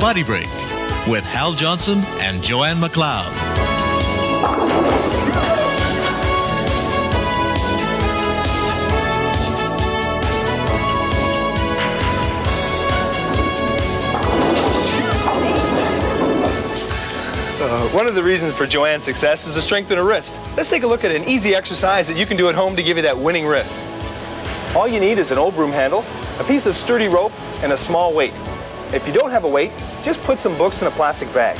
BodyBreak with Hal Johnson and Joanne McLeod. One of the reasons for Joanne's success is to strengthen her wrist. Let's take a look at an easy exercise that you can do at home to give you that winning wrist. All you need is an old broom handle, a piece of sturdy rope, and a small weight. If you don't have a weight, just put some books in a plastic bag.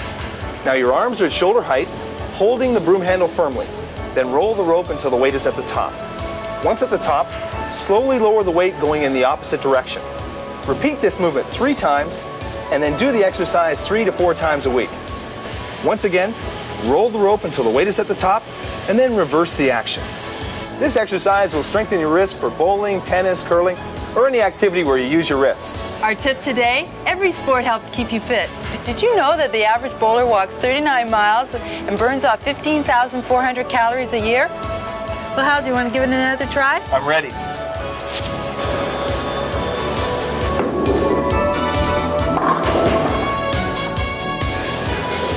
Now your arms are at shoulder height, holding the broom handle firmly. Then roll the rope until the weight is at the top. Once at the top, slowly lower the weight going in the opposite direction. Repeat this movement 3 times, and then do the exercise 3 to 4 times a week. Once again, roll the rope until the weight is at the top, and then reverse the action. This exercise will strengthen your wrist for bowling, tennis, curling, or any activity where you use your wrists. Our tip today, every sport helps keep you fit. Did you know that the average bowler walks 39 miles and burns off 15,400 calories a year? Well, Hal, do you want to give it another try? I'm ready.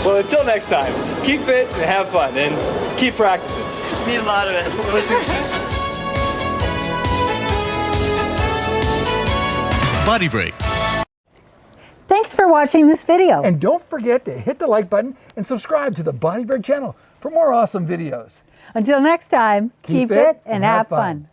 Well, until next time, keep fit and have fun, and keep practicing. Need a lot of it. BodyBreak. Thanks for watching this video. And don't forget to hit the like button and subscribe to the BodyBreak channel for more awesome videos. Until next time, keep fit and have fun.